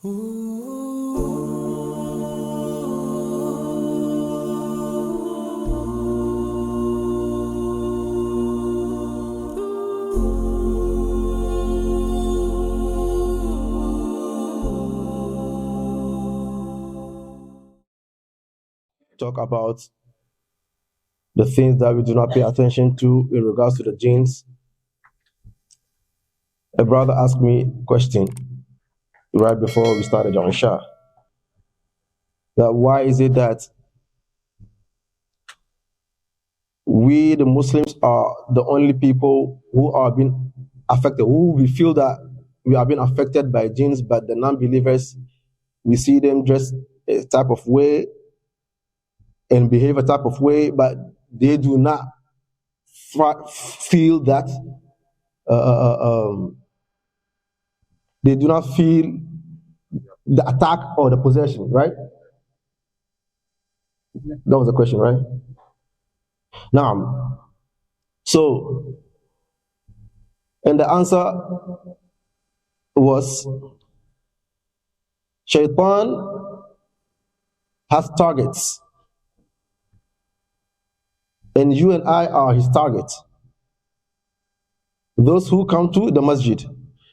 Talk about the things that we do not pay attention to in regards to the genes. A brother asked me a question right before we started on Shah, that why is it that we the Muslims are the only people who are being affected, who we feel that we are being affected by genes, but the non-believers, we see them dress a type of way and behave a type of way, but they do not feel that they do not feel the attack or the possession, right? That was the question, right? Now, so, and the answer was, Shaitan has targets, and you and I are his target. Those who come to the masjid,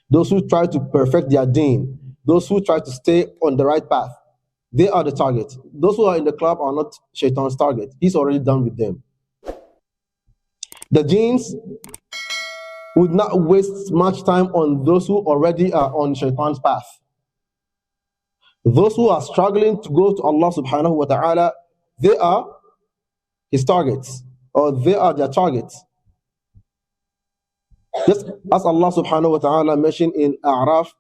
those who try to perfect their deen, those who try to stay on the right path, they are the target. Those who are in the club are not Shaitan's target. He's already done with them. The jinns would not waste much time on those who already are on Shaitan's path. Those who are struggling to go to Allah subhanahu wa ta'ala, they are his targets, or they are their targets. Just as Allah subhanahu wa ta'ala mentioned in A'raf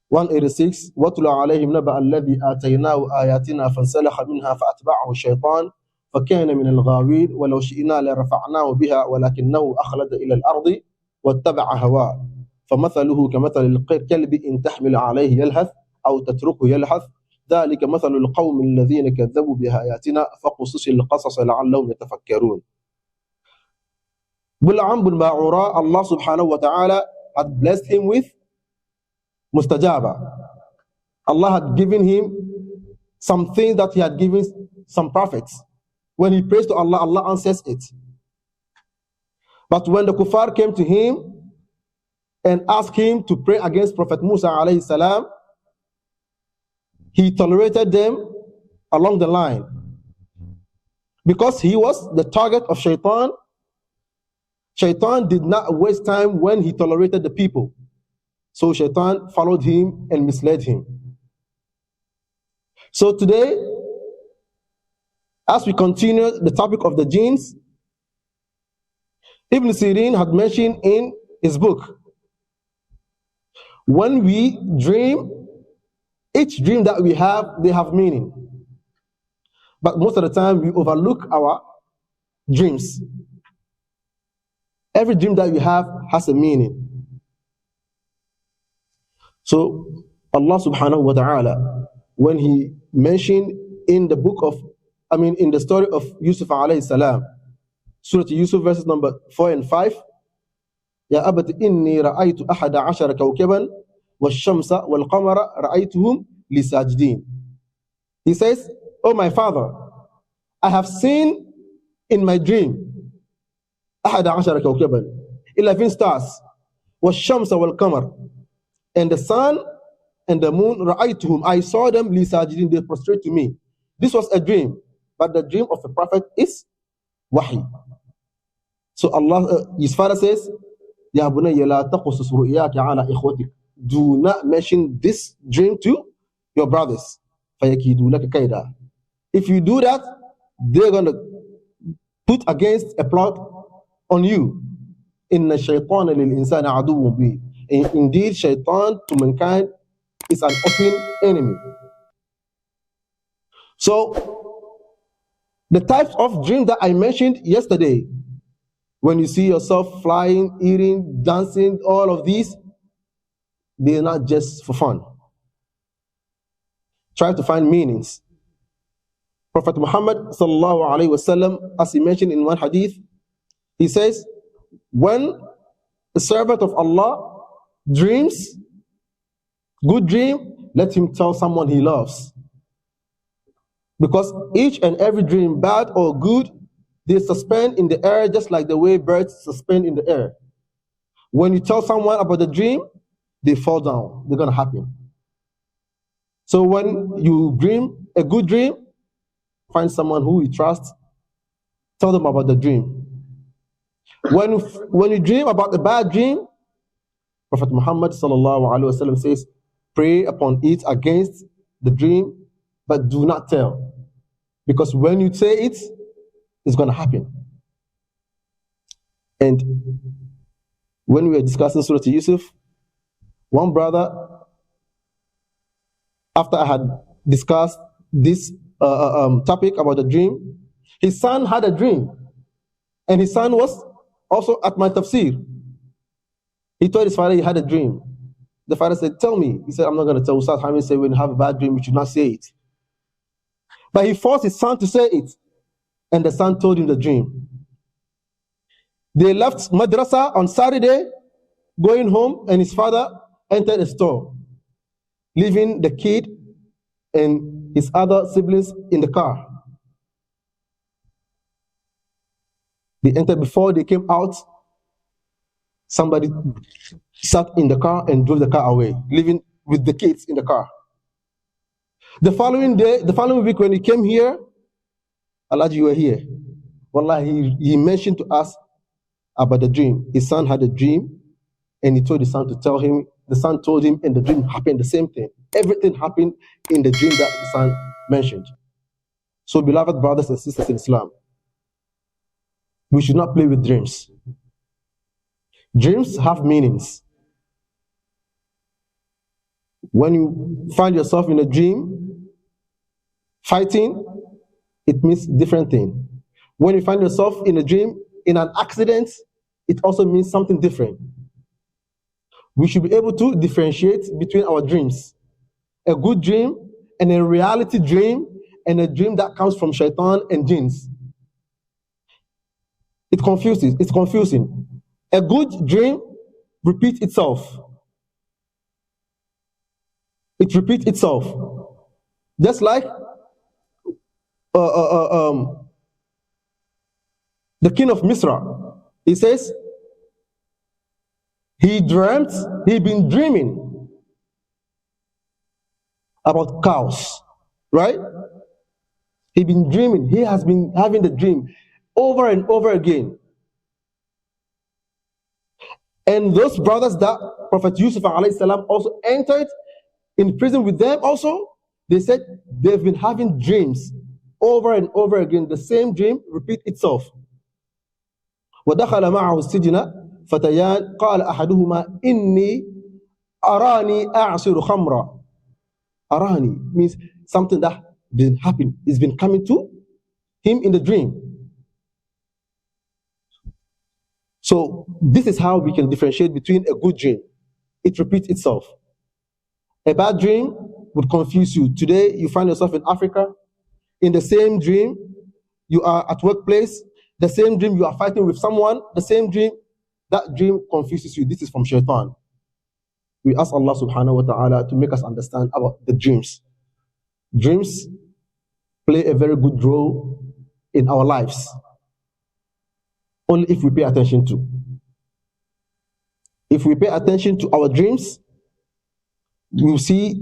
186, وَاتْلُ عَلَيْهِمْ نَبَأَ الَّذِي آتَيْنَاهُ آيَاتِنَا فَانْسَلَخَ مِنْهَا فَأَتْبَعَهُ الشَّيْطَانُ فَكَانَ مِنَ الْغَاوِينَ وَلَوْ شِئْنَا لَرَفَعْنَاهُ بِهَا وَلَكِنَّهُ أَخْلَدَ إِلَى الْأَرْضِ وَاتَّبَعَ هَوَاهُ فَمَثَلُهُ كَمَثَلِ الْكَلْبِ إِنْ تَحْمِلْ عَلَيْهِ يَلْهَثْ أَوْ تَتْرُكْهُ يَلْهَثْ ذَلِكَ مَثَلُ الْقَوْمِ الَّذِينَ كَذَّبُوا بِآيَاتِنَا فَقُصُصِ الْقَصَصَ لَعَلَّهُمْ يَتَفَكَّرُونَ. Bul'am bin Ba'ura, Allah subhanahu wa ta'ala had blessed him with mustajaba. Allah had given him something that he had given some prophets. When he prays to Allah, Allah answers it. But when the kuffar came to him and asked him to pray against Prophet Musa alayhi salam, he tolerated them along the line. Because he was the target of Shaitan, Shaitan did not waste time when he tolerated the people. So Shaitan followed him and misled him. So today, as we continue the topic of the jinns, Ibn Sirin had mentioned in his book, when we dream, each dream that we have, they have meaning. But most of the time, we overlook our dreams. Every dream that we have has a meaning. So Allah subhanahu wa ta'ala, when he mentioned in the book of, in the story of Yusuf alayhi salam, Surah Yusuf verses number 4 and 5, Ya abati inni ra'aytu ahada ashara kawkaban wash-shamsa wal-qamara ra'aytuhum li sajidin. He says, oh my father, I have seen in my dream 11 كوكبا 11 stars والشمس والقمر, and the sun and the moon رأيتهم, I saw them li sajidin, they prostrate to me. This was a dream, but the dream of a prophet is wahi. So Allah, his father says, Ya bunayya la taqsus ru'yaka ala ikhwatik, do not mention this dream to your brothers. Fayakidu laka kaida. If you do that, they're going to put against a plot on you. Inna shaytana lil insani aduwwun mubin. Indeed, shaitan to mankind is an open enemy. So, the types of dreams that I mentioned yesterday, when you see yourself flying, eating, dancing, all of these, they're not just for fun. Try to find meanings. Prophet Muhammad sallallahu alaihi wasallam, as he mentioned in one hadith, he says, when a servant of Allah dreams, good dream, let him tell someone he loves. Because each and every dream, bad or good, they suspend in the air just like the way birds suspend in the air. When you tell someone about the dream, they fall down. They're going to happen. So when you dream a good dream, find someone who you trust, tell them about the dream. When you dream about a bad dream, Prophet Muhammad sallallahu alaihi wasallam says, pray upon it against the dream, but do not tell. Because when you say it, it's going to happen. And when we were discussing Surah Yusuf, one brother, after I had discussed this topic about the dream, his son had a dream. And his son was also at my tafsir. He told his father he had a dream. The father said, tell me. He said, I'm not going to tell Ustaz Hamid. Said, when you have a bad dream, you should not say it. But he forced his son to say it. And the son told him the dream. They left madrasa on Saturday, going home, and his father entered a store, leaving the kid and his other siblings in the car. They entered. Before they came out, somebody sat in the car and drove the car away, leaving with the kids in the car. The following week when he came here, Allah, you were here. Wallah, he mentioned to us about the dream. His son had a dream, and he told his son to tell him. The son told him, and the dream happened the same thing. Everything happened in the dream that the son mentioned. So, beloved brothers and sisters in Islam, we should not play with dreams. Dreams have meanings. When you find yourself in a dream fighting, it means different thing. When you find yourself in a dream in an accident, it also means something different. We should be able to differentiate between our dreams. A good dream and a reality dream, and a dream that comes from shaitan and jinns. It's confusing. A good dream repeats itself. It repeats itself. Just like the king of Misra. He says, he'd been dreaming about cows, right? He'd been dreaming. He has been having the dream over and over again. And those brothers that Prophet Yusuf alayhi salam also entered in prison with them also, they said they've been having dreams over and over again. The same dream repeat itself. وَدَخَلَ مَعَهُ السِّجْنَ فَتَيَانِ قَالَ أَحَدُهُمَا إِنِّي أَرَانِي أَعْصِرُ خَمْرًا. Arani means something that didn't happen. It's been coming to him in the dream. So this is how we can differentiate between a good dream. It repeats itself. A bad dream would confuse you. Today, you find yourself in Africa. In the same dream, you are at workplace. The same dream, you are fighting with someone. The same dream, that dream confuses you. This is from shaitan. We ask Allah subhanahu wa ta'ala to make us understand about the dreams. Dreams play a very good role in our lives. Only if we pay attention to. If we pay attention to our dreams, we will see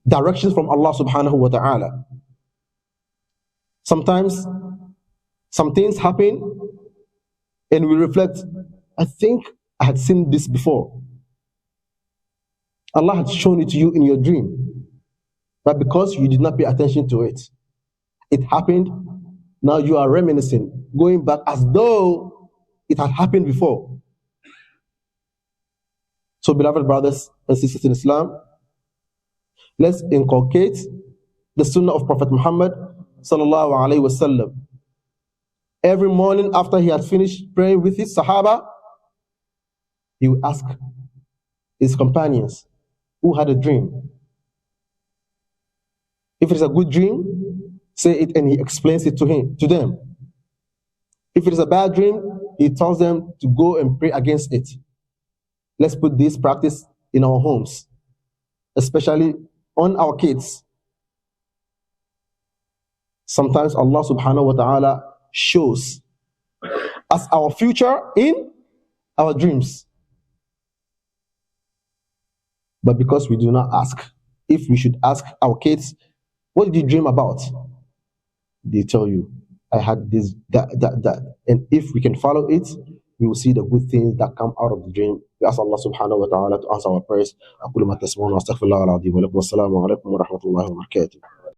directions from Allah subhanahu wa ta'ala. Sometimes some things happen and we reflect, I think I had seen this before. Allah had shown it to you in your dream. But because you did not pay attention to it, it happened. Now you are reminiscing, going back as though it had happened before. So, beloved brothers and sisters in Islam, let's inculcate the sunnah of Prophet Muhammad sallallahu alaihi wasallam. Every morning after he had finished praying with his Sahaba, he would ask his companions who had a dream. If it is a good dream, say it and he explains it to them. If it is a bad dream, he tells them to go and pray against it. Let's put this practice in our homes, especially on our kids. Sometimes Allah subhanahu wa ta'ala shows us our future in our dreams. But because we do not ask, if we should ask our kids, what did you dream about? They tell you, I had this, that. And if we can follow it, we will see the good things that come out of the dream. We ask Allah subhanahu wa ta'ala to answer our prayers. أقول ما تسمعون وأستغفر الله العظيم ولكم والسلام عليكم ورحمة الله وبركاته.